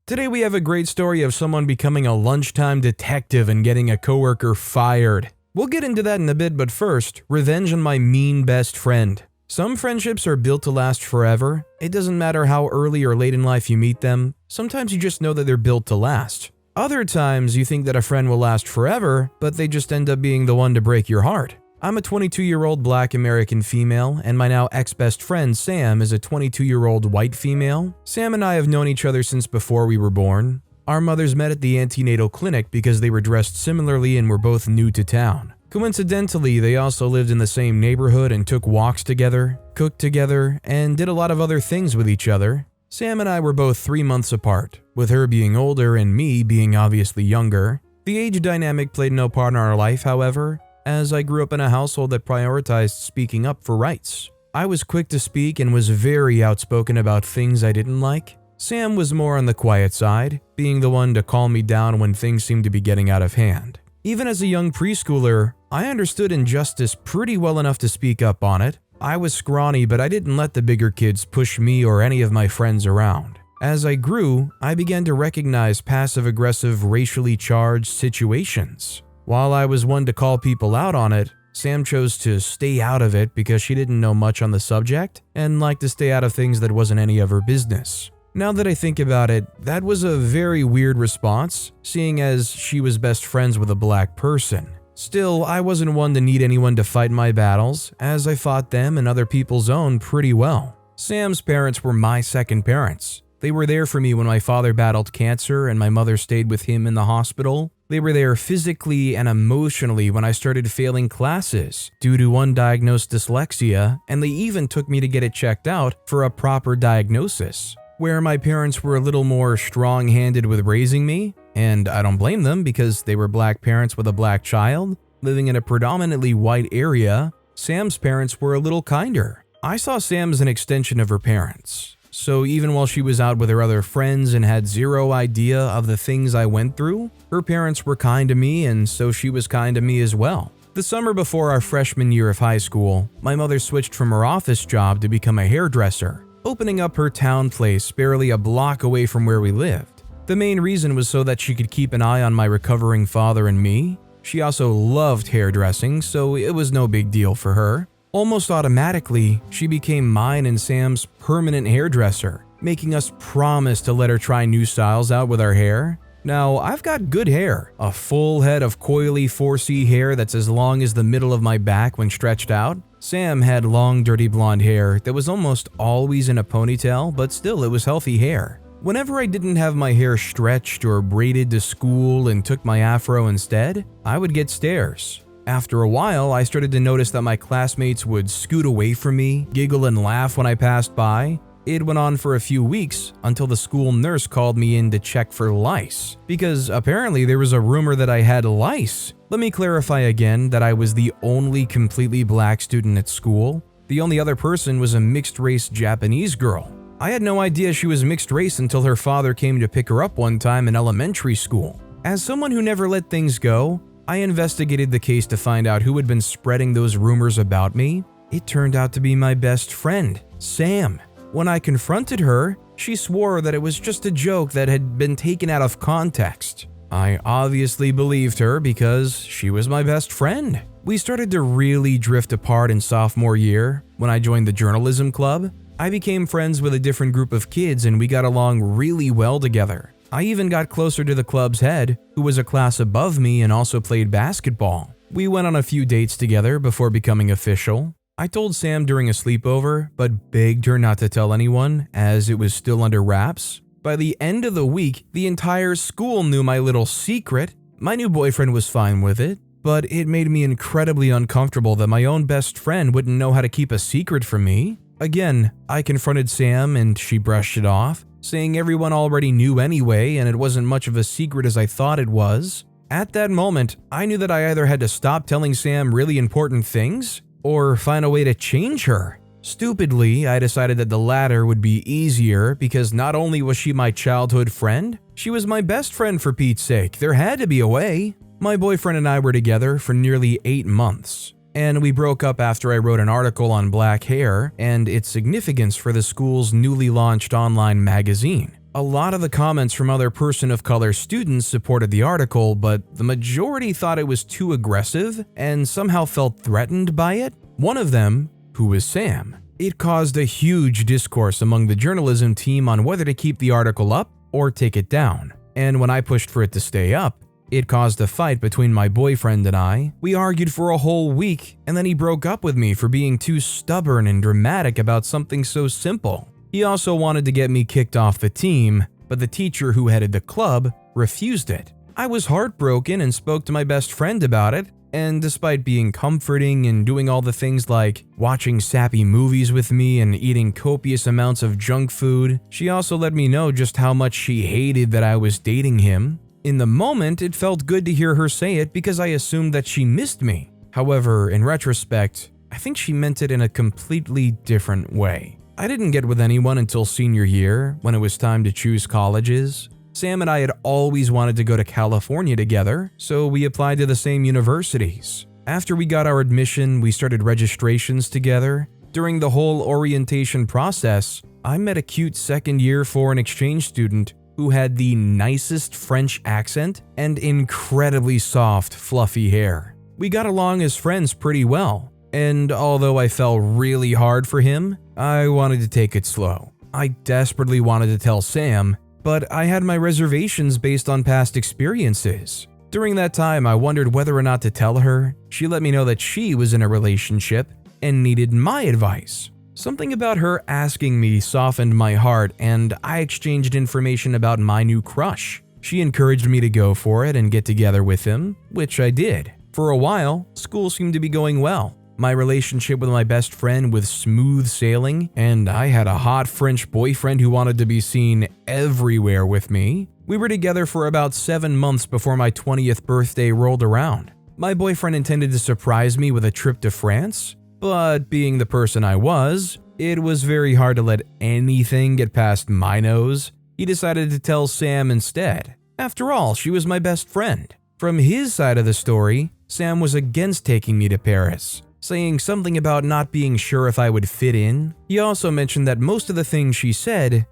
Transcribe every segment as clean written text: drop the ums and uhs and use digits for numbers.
Today we have a great story of someone becoming a lunchtime detective and getting a coworker fired. We'll get into that in a bit, but first, revenge on my mean best friend. Some friendships are built to last forever. It doesn't matter how early or late in life you meet them. Sometimes you just know that they're built to last. Other times you think that a friend will last forever, but they just end up being the one to break your heart. I'm a 22-year-old Black American female, and my now ex-best friend Sam is a 22-year-old white female. Sam and I have known each other since before we were born. Our mothers met at the antenatal clinic because they were dressed similarly and were both new to town. Coincidentally, they also lived in the same neighborhood and took walks together, cooked together, and did a lot of other things with each other. Sam and I were both 3 months apart, with her being older and me being obviously younger. The age dynamic played no part in our life, however, as I grew up in a household that prioritized speaking up for rights. I was quick to speak and was very outspoken about things I didn't like. Sam was more on the quiet side, being the one to calm me down when things seemed to be getting out of hand. Even as a young preschooler, I understood injustice pretty well enough to speak up on it. I was scrawny, but I didn't let the bigger kids push me or any of my friends around. As I grew, I began to recognize passive-aggressive, racially charged situations. While I was one to call people out on it, Sam chose to stay out of it because she didn't know much on the subject and liked to stay out of things that wasn't any of her business. Now that I think about it, that was a very weird response, seeing as she was best friends with a black person. Still, I wasn't one to need anyone to fight my battles, as I fought them and other people's own pretty well. Sam's parents were my second parents. They were there for me when my father battled cancer and my mother stayed with him in the hospital. They were there physically and emotionally when I started failing classes due to undiagnosed dyslexia, and they even took me to get it checked out for a proper diagnosis. Where my parents were a little more strong-handed with raising me, and I don't blame them because they were black parents with a black child, living in a predominantly white area, Sam's parents were a little kinder. I saw Sam as an extension of her parents. So even while she was out with her other friends and had zero idea of the things I went through, her parents were kind to me, and so she was kind to me as well. The summer before our freshman year of high school, my mother switched from her office job to become a hairdresser, opening up her town place barely a block away from where we lived. The main reason was so that she could keep an eye on my recovering father and me. She also loved hairdressing, so it was no big deal for her. Almost automatically, she became mine and Sam's permanent hairdresser, making us promise to let her try new styles out with our hair. Now, I've got good hair, a full head of coily 4C hair that's as long as the middle of my back when stretched out. Sam had long, dirty blonde hair that was almost always in a ponytail, but still it was healthy hair. Whenever I didn't have my hair stretched or braided to school and took my afro instead, I would get stares. After a while, I started to notice that my classmates would scoot away from me, giggle and laugh when I passed by. It went on for a few weeks until the school nurse called me in to check for lice, because apparently there was a rumor that I had lice. Let me clarify again that I was the only completely black student at school. The only other person was a mixed-race Japanese girl. I had no idea she was mixed race until her father came to pick her up one time in elementary school. As someone who never let things go, I investigated the case to find out who had been spreading those rumors about me. It turned out to be my best friend, Sam. When I confronted her, she swore that it was just a joke that had been taken out of context. I obviously believed her because she was my best friend. We started to really drift apart in sophomore year when I joined the journalism club. I became friends with a different group of kids and we got along really well together. I even got closer to the club's head, who was a class above me and also played basketball. We went on a few dates together before becoming official. I told Sam during a sleepover, but begged her not to tell anyone as it was still under wraps. By the end of the week, the entire school knew my little secret. My new boyfriend was fine with it, but it made me incredibly uncomfortable that my own best friend wouldn't know how to keep a secret from me. Again, I confronted Sam and she brushed it off, saying everyone already knew anyway and it wasn't much of a secret as I thought it was. At that moment, I knew that I either had to stop telling Sam really important things or find a way to change her. Stupidly, I decided that the latter would be easier because not only was she my childhood friend, she was my best friend for Pete's sake. There had to be a way. My boyfriend and I were together for nearly 8 months, and we broke up after I wrote an article on black hair and its significance for the school's newly launched online magazine. A lot of the comments from other person of color students supported the article, but the majority thought it was too aggressive and somehow felt threatened by it. One of them, who was Sam. It caused a huge discourse among the journalism team on whether to keep the article up or take it down. And when I pushed for it to stay up, it caused a fight between my boyfriend and I. We argued for a whole week, and then he broke up with me for being too stubborn and dramatic about something so simple. He also wanted to get me kicked off the team, but the teacher who headed the club refused it. I was heartbroken and spoke to my best friend about it, and despite being comforting and doing all the things like watching sappy movies with me and eating copious amounts of junk food, she also let me know just how much she hated that I was dating him. In the moment, it felt good to hear her say it because I assumed that she missed me. However, in retrospect, I think she meant it in a completely different way. I didn't get with anyone until senior year, when it was time to choose colleges. Sam and I had always wanted to go to California together, so we applied to the same universities. After we got our admission, we started registrations together. During the whole orientation process, I met a cute second-year foreign exchange student who had the nicest French accent and incredibly soft, fluffy hair. We got along as friends pretty well, and although I fell really hard for him, I wanted to take it slow. I desperately wanted to tell Sam, but I had my reservations based on past experiences. During that time, I wondered whether or not to tell her. She let me know that she was in a relationship and needed my advice. Something about her asking me softened my heart, and I exchanged information about my new crush. She encouraged me to go for it and get together with him, which I did. For a while, school seemed to be going well. My relationship with my best friend was smooth sailing, and I had a hot French boyfriend who wanted to be seen everywhere with me. We were together for about 7 months before my 20th birthday rolled around. My boyfriend intended to surprise me with a trip to France, but being the person I was, it was very hard to let anything get past my nose. He decided to tell Sam instead. After all, she was my best friend. From his side of the story, Sam was against taking me to Paris, saying something about not being sure if I would fit in. He also mentioned that most of the things she said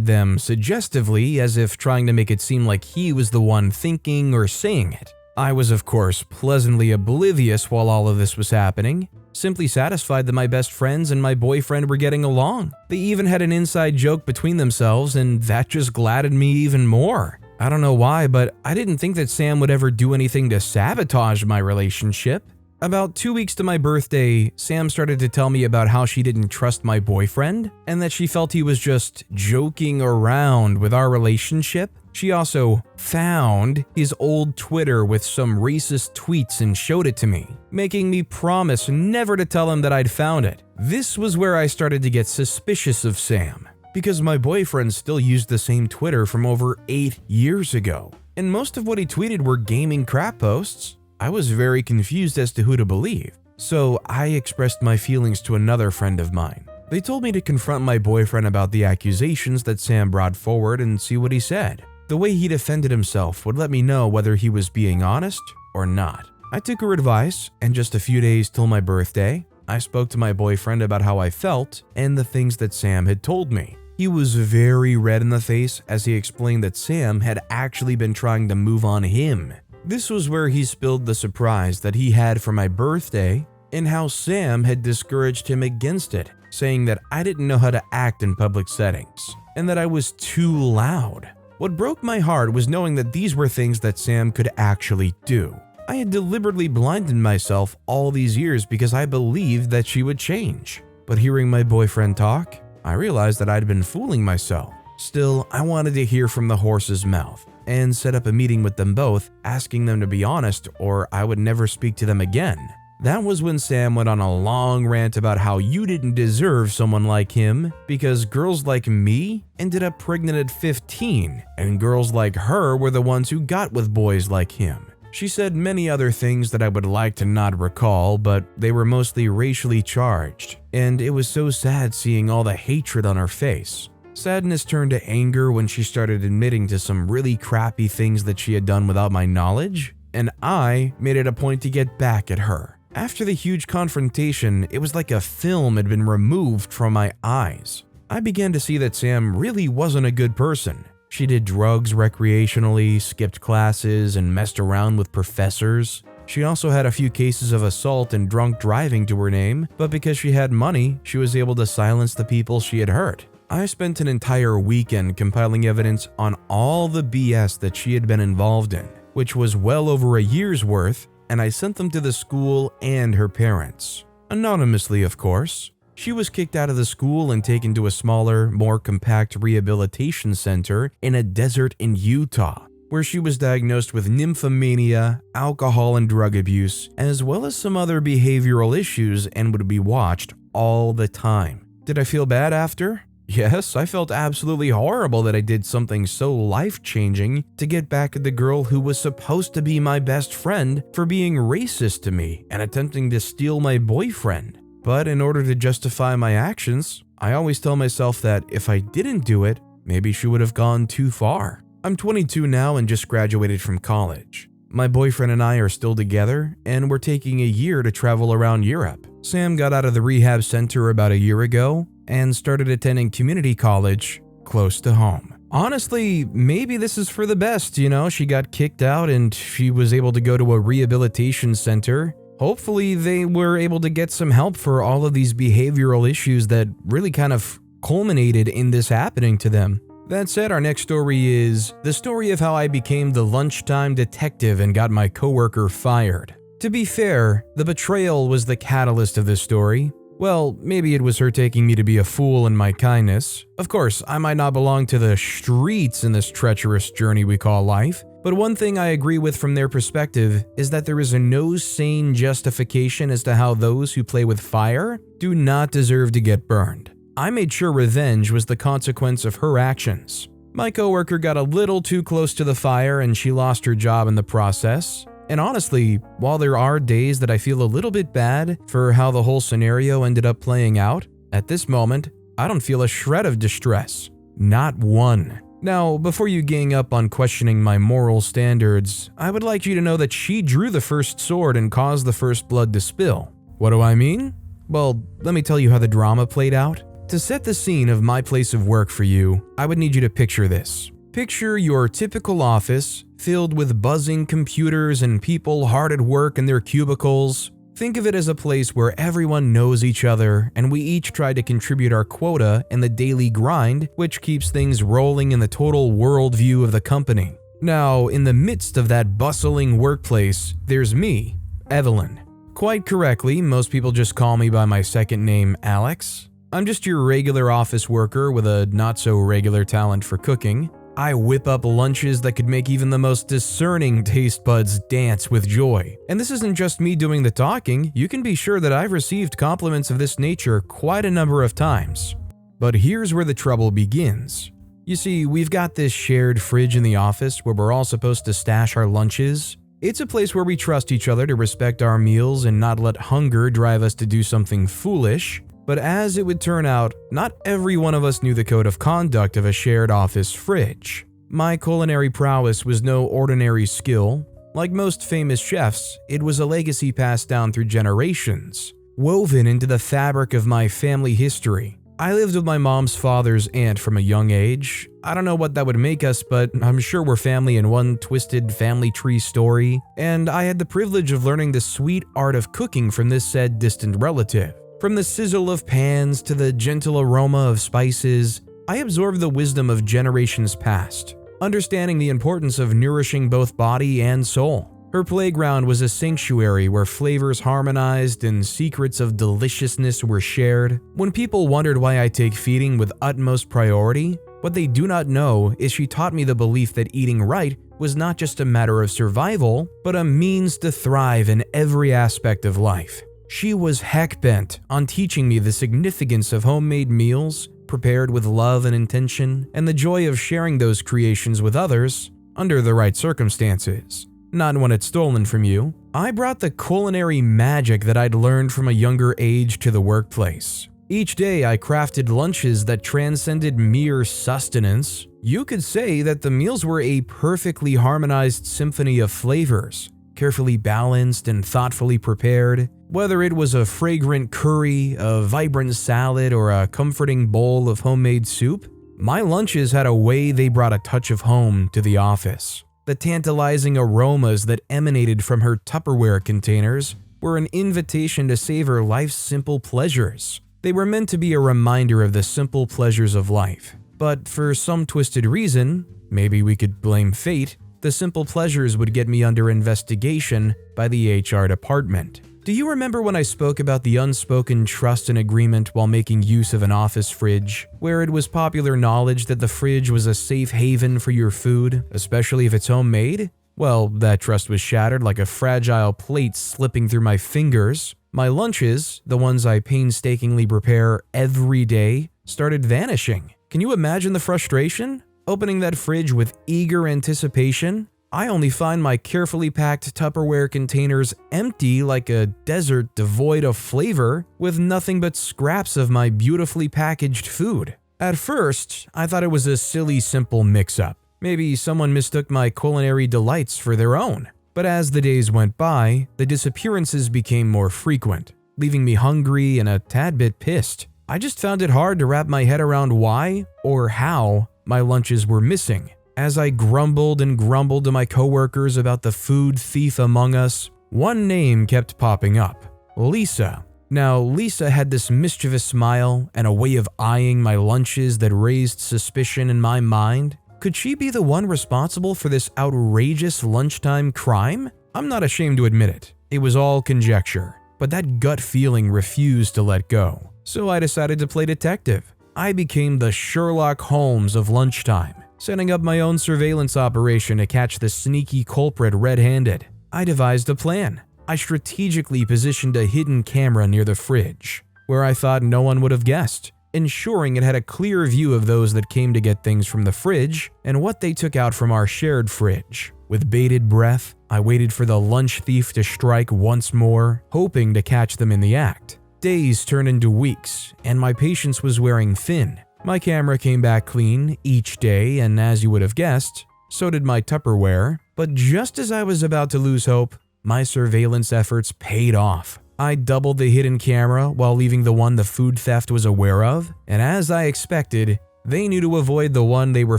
them suggestively, as if trying to make it seem like he was the one thinking or saying it. I was, of course, pleasantly oblivious while all of this was happening, simply satisfied that my best friends and my boyfriend were getting along. They even had an inside joke between themselves, and that just gladdened me even more. I don't know why, but I didn't think that Sam would ever do anything to sabotage my relationship. About 2 weeks to my birthday, Sam started to tell me about how she didn't trust my boyfriend and that she felt he was just joking around with our relationship. She also found his old Twitter with some racist tweets and showed it to me, making me promise never to tell him that I'd found it. This was where I started to get suspicious of Sam, because my boyfriend still used the same Twitter from over 8 years ago, and most of what he tweeted were gaming crap posts. I was very confused as to who to believe, so I expressed my feelings to another friend of mine. They told me to confront my boyfriend about the accusations that Sam brought forward and see what he said. The way he defended himself would let me know whether he was being honest or not. I took her advice, and just a few days till my birthday, I spoke to my boyfriend about how I felt and the things that Sam had told me. He was very red in the face as he explained that Sam had actually been trying to move on him. This was where he spilled the surprise that he had for my birthday and how Sam had discouraged him against it, saying that I didn't know how to act in public settings and that I was too loud. What broke my heart was knowing that these were things that Sam could actually do. I had deliberately blinded myself all these years because I believed that she would change. But hearing my boyfriend talk, I realized that I'd been fooling myself. Still, I wanted to hear from the horse's mouth and set up a meeting with them both, asking them to be honest or I would never speak to them again. That was when Sam went on a long rant about how you didn't deserve someone like him because girls like me ended up pregnant at 15 and girls like her were the ones who got with boys like him. She said many other things that I would like to not recall, but they were mostly racially charged, and it was so sad seeing all the hatred on her face. Sadness turned to anger when she started admitting to some really crappy things that she had done without my knowledge, and I made it a point to get back at her. After the huge confrontation, it was like a film had been removed from my eyes. I began to see that Sam really wasn't a good person. She did drugs recreationally, skipped classes, and messed around with professors. She also had a few cases of assault and drunk driving to her name, but because she had money, she was able to silence the people she had hurt. I spent an entire weekend compiling evidence on all the BS that she had been involved in, which was well over a year's worth, and I sent them to the school and her parents. Anonymously, of course. She was kicked out of the school and taken to a smaller, more compact rehabilitation center in a desert in Utah, where she was diagnosed with nymphomania, alcohol and drug abuse, as well as some other behavioral issues, and would be watched all the time. Did I feel bad after? Yes, I felt absolutely horrible that I did something so life-changing to get back at the girl who was supposed to be my best friend for being racist to me and attempting to steal my boyfriend. But in order to justify my actions, I always tell myself that if I didn't do it, maybe she would have gone too far. I'm 22 now and just graduated from college. My boyfriend and I are still together, and we're taking a year to travel around Europe. Sam got out of the rehab center about a year ago and started attending community college close to home. Honestly, maybe this is for the best, she got kicked out and she was able to go to a rehabilitation center. Hopefully they were able to get some help for all of these behavioral issues that really kind of culminated in this happening to them. That said, our next story is the story of how I became the lunchtime detective and got my coworker fired. To be fair, the betrayal was the catalyst of this story. Well, maybe it was her taking me to be a fool in my kindness. Of course, I might not belong to the streets in this treacherous journey we call life, but one thing I agree with from their perspective is that there is no sane justification as to how those who play with fire do not deserve to get burned. I made sure revenge was the consequence of her actions. My coworker got a little too close to the fire and she lost her job in the process. And honestly, while there are days that I feel a little bit bad for how the whole scenario ended up playing out, at this moment, I don't feel a shred of distress. Not one. Now, before you gang up on questioning my moral standards, I would like you to know that she drew the first sword and caused the first blood to spill. What do I mean? Well, let me tell you how the drama played out. To set the scene of my place of work for you, I would need you to picture this. Picture your typical office filled with buzzing computers and people hard at work in their cubicles. Think of it as a place where everyone knows each other and we each try to contribute our quota in the daily grind, which keeps things rolling in the total worldview of the company. Now, in the midst of that bustling workplace, there's me, Evelyn. Quite correctly, most people just call me by my second name, Alex. I'm just your regular office worker with a not-so-regular talent for cooking. I whip up lunches that could make even the most discerning taste buds dance with joy. And this isn't just me doing the talking, you can be sure that I've received compliments of this nature quite a number of times. But here's where the trouble begins. You see, we've got this shared fridge in the office where we're all supposed to stash our lunches. It's a place where we trust each other to respect our meals and not let hunger drive us to do something foolish. But as it would turn out, not every one of us knew the code of conduct of a shared office fridge. My culinary prowess was no ordinary skill. Like most famous chefs, it was a legacy passed down through generations, woven into the fabric of my family history. I lived with my mom's father's aunt from a young age. I don't know what that would make us, but I'm sure we're family in one twisted family tree story. And I had the privilege of learning the sweet art of cooking from this said distant relative. From the sizzle of pans to the gentle aroma of spices, I absorbed the wisdom of generations past, understanding the importance of nourishing both body and soul. Her playground was a sanctuary where flavors harmonized and secrets of deliciousness were shared. When people wondered why I take feeding with utmost priority, what they do not know is she taught me the belief that eating right was not just a matter of survival, but a means to thrive in every aspect of life. She was heck-bent on teaching me the significance of homemade meals, prepared with love and intention, and the joy of sharing those creations with others under the right circumstances. Not when it's stolen from you. I brought the culinary magic that I'd learned from a younger age to the workplace. Each day I crafted lunches that transcended mere sustenance. You could say that the meals were a perfectly harmonized symphony of flavors, carefully balanced and thoughtfully prepared. Whether it was a fragrant curry, a vibrant salad, or a comforting bowl of homemade soup, my lunches had a way they brought a touch of home to the office. The tantalizing aromas that emanated from her Tupperware containers were an invitation to savor life's simple pleasures. They were meant to be a reminder of the simple pleasures of life. But for some twisted reason, maybe we could blame fate, the simple pleasures would get me under investigation by the HR department. Do you remember when I spoke about the unspoken trust and agreement while making use of an office fridge, where it was popular knowledge that the fridge was a safe haven for your food, especially if it's homemade? Well, that trust was shattered like a fragile plate slipping through my fingers. My lunches, the ones I painstakingly prepare every day, started vanishing. Can you imagine the frustration? Opening that fridge with eager anticipation, I only find my carefully packed Tupperware containers empty like a desert devoid of flavor, with nothing but scraps of my beautifully packaged food. At first, I thought it was a silly, simple mix-up. Maybe someone mistook my culinary delights for their own. But as the days went by, the disappearances became more frequent, leaving me hungry and a tad bit pissed. I just found it hard to wrap my head around why or how my lunches were missing. As I grumbled and grumbled to my coworkers about the food thief among us, one name kept popping up: Lisa. Now, Lisa had this mischievous smile and a way of eyeing my lunches that raised suspicion in my mind. Could she be the one responsible for this outrageous lunchtime crime? I'm not ashamed to admit it. It was all conjecture, but that gut feeling refused to let go. So I decided to play detective. I became the Sherlock Holmes of lunchtime, setting up my own surveillance operation to catch the sneaky culprit red-handed. I devised a plan. I strategically positioned a hidden camera near the fridge, where I thought no one would have guessed, ensuring it had a clear view of those that came to get things from the fridge and what they took out from our shared fridge. With bated breath, I waited for the lunch thief to strike once more, hoping to catch them in the act. Days turned into weeks, and my patience was wearing thin. My camera came back clean each day, and as you would have guessed, so did my Tupperware. But just as I was about to lose hope, my surveillance efforts paid off. I doubled the hidden camera while leaving the one the food theft was aware of, and as I expected, they knew to avoid the one they were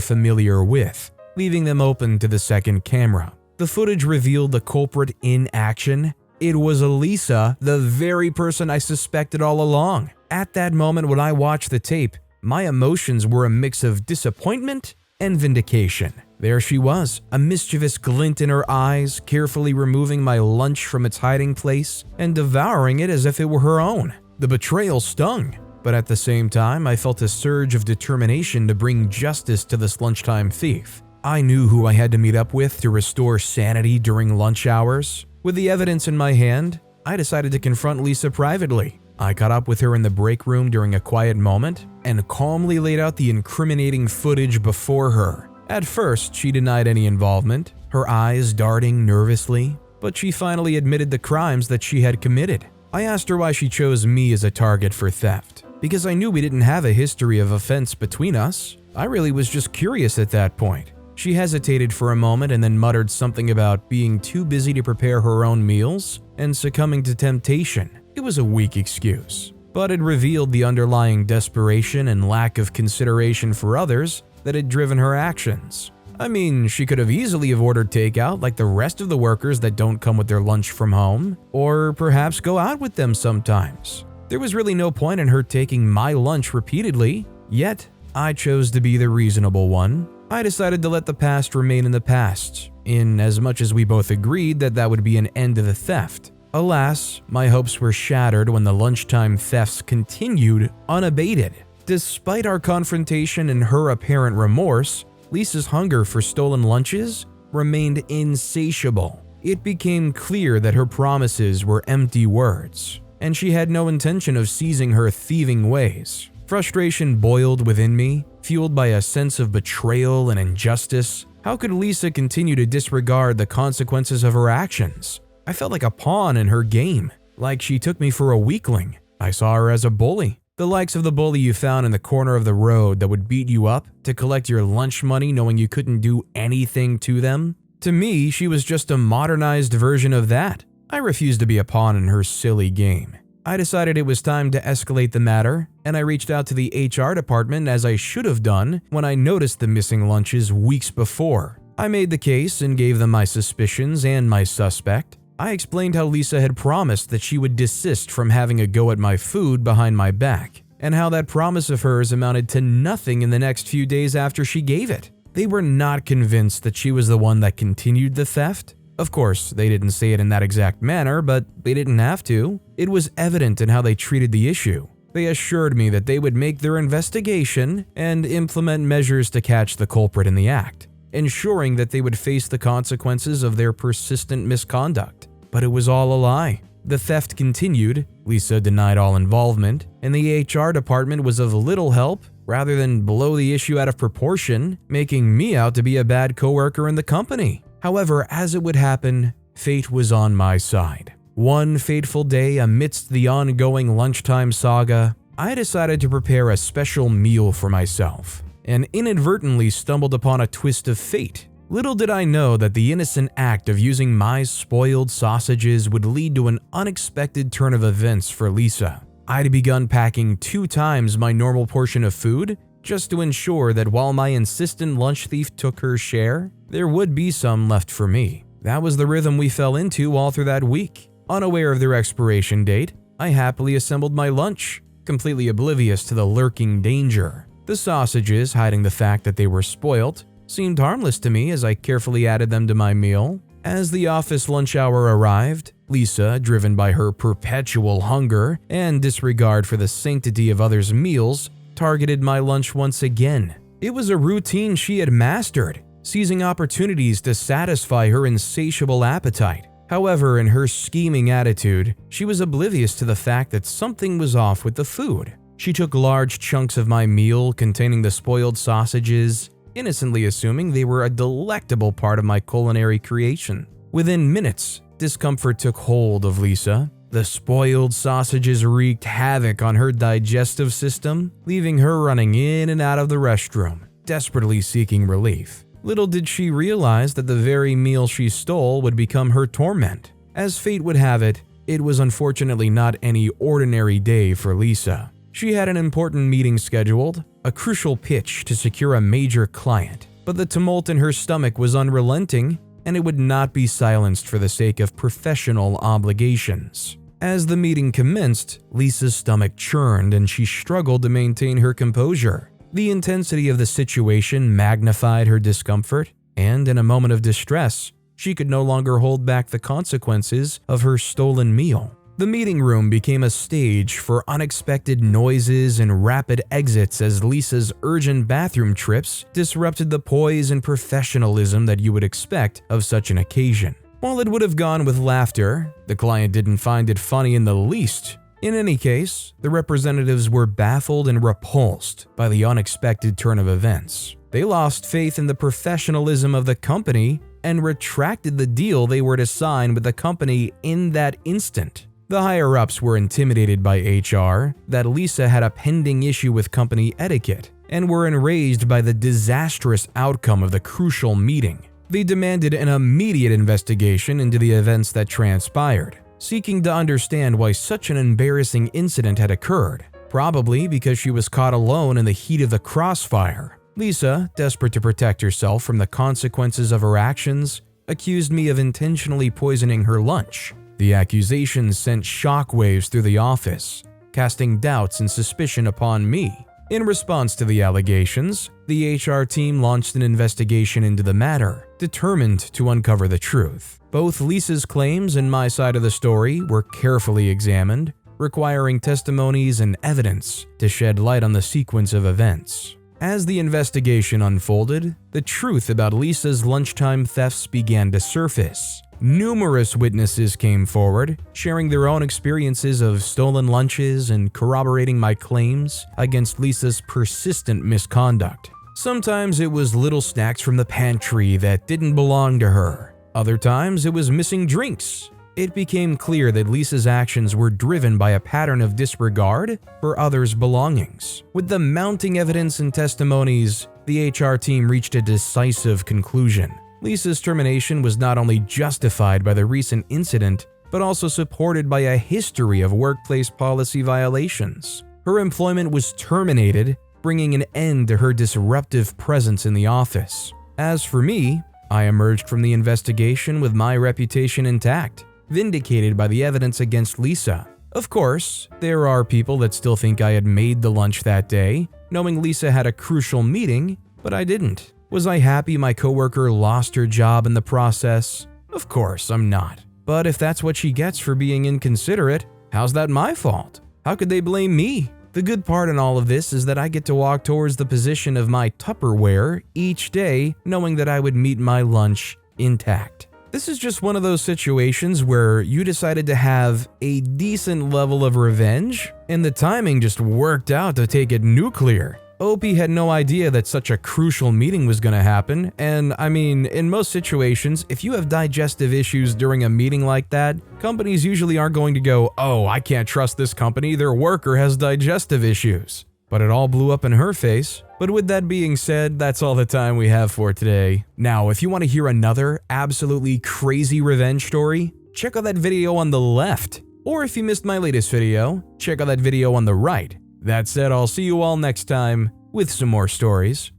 familiar with, leaving them open to the second camera. The footage revealed the culprit in action. It was Elisa, the very person I suspected all along. At that moment when I watched the tape, my emotions were a mix of disappointment and vindication. There she was, a mischievous glint in her eyes, carefully removing my lunch from its hiding place and devouring it as if it were her own. The betrayal stung, but at the same time, I felt a surge of determination to bring justice to this lunchtime thief. I knew who I had to meet up with to restore sanity during lunch hours. With the evidence in my hand, I decided to confront Lisa privately. I caught up with her in the break room during a quiet moment and calmly laid out the incriminating footage before her. At first, she denied any involvement, her eyes darting nervously, but she finally admitted the crimes that she had committed. I asked her why she chose me as a target for theft, because I knew we didn't have a history of offense between us. I really was just curious at that point. She hesitated for a moment and then muttered something about being too busy to prepare her own meals and succumbing to temptation. It was a weak excuse, but it revealed the underlying desperation and lack of consideration for others that had driven her actions. I mean, she could have easily have ordered takeout like the rest of the workers that don't come with their lunch from home, or perhaps go out with them sometimes. There was really no point in her taking my lunch repeatedly, yet I chose to be the reasonable one. I decided to let the past remain in the past, in as much as we both agreed that that would be an end to the theft. Alas, my hopes were shattered when the lunchtime thefts continued unabated. Despite our confrontation and her apparent remorse, Lisa's hunger for stolen lunches remained insatiable. It became clear that her promises were empty words, and she had no intention of ceasing her thieving ways. Frustration boiled within me, fueled by a sense of betrayal and injustice. How could Lisa continue to disregard the consequences of her actions? I felt like a pawn in her game, like she took me for a weakling. I saw her as a bully, the likes of the bully you found in the corner of the road that would beat you up to collect your lunch money knowing you couldn't do anything to them. To me, she was just a modernized version of that. I refused to be a pawn in her silly game. I decided it was time to escalate the matter, and I reached out to the HR department as I should have done when I noticed the missing lunches weeks before. I made the case and gave them my suspicions and my suspect. I explained how Lisa had promised that she would desist from having a go at my food behind my back, and how that promise of hers amounted to nothing in the next few days after she gave it. They were not convinced that she was the one that continued the theft. Of course, they didn't say it in that exact manner, but they didn't have to. It was evident in how they treated the issue. They assured me that they would make their investigation and implement measures to catch the culprit in the act, ensuring that they would face the consequences of their persistent misconduct. But it was all a lie. The theft continued, Lisa denied all involvement, and the HR department was of little help rather than blow the issue out of proportion, making me out to be a bad coworker in the company. However, as it would happen, fate was on my side. One fateful day amidst the ongoing lunchtime saga, I decided to prepare a special meal for myself, and inadvertently stumbled upon a twist of fate. Little did I know that the innocent act of using my spoiled sausages would lead to an unexpected turn of events for Lisa. I'd begun packing 2 times my normal portion of food, just to ensure that while my insistent lunch thief took her share, there would be some left for me. That was the rhythm we fell into all through that week. Unaware of their expiration date, I happily assembled my lunch, completely oblivious to the lurking danger. The sausages, hiding the fact that they were spoilt, seemed harmless to me as I carefully added them to my meal. As the office lunch hour arrived, Lisa, driven by her perpetual hunger and disregard for the sanctity of others' meals, targeted my lunch once again. It was a routine she had mastered, seizing opportunities to satisfy her insatiable appetite. However, in her scheming attitude, she was oblivious to the fact that something was off with the food. She took large chunks of my meal containing the spoiled sausages, innocently assuming they were a delectable part of my culinary creation. Within minutes, discomfort took hold of Lisa. The spoiled sausages wreaked havoc on her digestive system, leaving her running in and out of the restroom, desperately seeking relief. Little did she realize that the very meal she stole would become her torment. As fate would have it, it was unfortunately not any ordinary day for Lisa. She had an important meeting scheduled, a crucial pitch to secure a major client, but the tumult in her stomach was unrelenting, and it would not be silenced for the sake of professional obligations. As the meeting commenced, Lisa's stomach churned and she struggled to maintain her composure. The intensity of the situation magnified her discomfort, and in a moment of distress, she could no longer hold back the consequences of her stolen meal. The meeting room became a stage for unexpected noises and rapid exits as Lisa's urgent bathroom trips disrupted the poise and professionalism that you would expect of such an occasion. While it would have gone with laughter, the client didn't find it funny in the least. In any case, the representatives were baffled and repulsed by the unexpected turn of events. They lost faith in the professionalism of the company and retracted the deal they were to sign with the company in that instant. The higher-ups were intimidated by HR that Lisa had a pending issue with company etiquette and were enraged by the disastrous outcome of the crucial meeting. They demanded an immediate investigation into the events that transpired, seeking to understand why such an embarrassing incident had occurred, probably because she was caught alone in the heat of the crossfire. Lisa, desperate to protect herself from the consequences of her actions, accused me of intentionally poisoning her lunch. The accusations sent shockwaves through the office, casting doubts and suspicion upon me. In response to the allegations, the HR team launched an investigation into the matter, determined to uncover the truth. Both Lisa's claims and my side of the story were carefully examined, requiring testimonies and evidence to shed light on the sequence of events. As the investigation unfolded, the truth about Lisa's lunchtime thefts began to surface. Numerous witnesses came forward, sharing their own experiences of stolen lunches and corroborating my claims against Lisa's persistent misconduct. Sometimes it was little snacks from the pantry that didn't belong to her. Other times it was missing drinks. It became clear that Lisa's actions were driven by a pattern of disregard for others' belongings. With the mounting evidence and testimonies, the HR team reached a decisive conclusion. Lisa's termination was not only justified by the recent incident, but also supported by a history of workplace policy violations. Her employment was terminated, bringing an end to her disruptive presence in the office. As for me, I emerged from the investigation with my reputation intact, vindicated by the evidence against Lisa. Of course, there are people that still think I had made the lunch that day, knowing Lisa had a crucial meeting, but I didn't. Was I happy my coworker lost her job in the process? Of course, I'm not. But if that's what she gets for being inconsiderate, how's that my fault? How could they blame me? The good part in all of this is that I get to walk towards the position of my Tupperware each day, knowing that I would meet my lunch intact. This is just one of those situations where you decided to have a decent level of revenge, and the timing just worked out to take it nuclear. OP had no idea that such a crucial meeting was going to happen, and I mean, in most situations, if you have digestive issues during a meeting like that, companies usually aren't going to go, "Oh, I can't trust this company, their worker has digestive issues." But it all blew up in her face. But with that being said, that's all the time we have for today. Now, if you want to hear another absolutely crazy revenge story, check out that video on the left. Or if you missed my latest video, check out that video on the right. That said, I'll see you all next time with some more stories.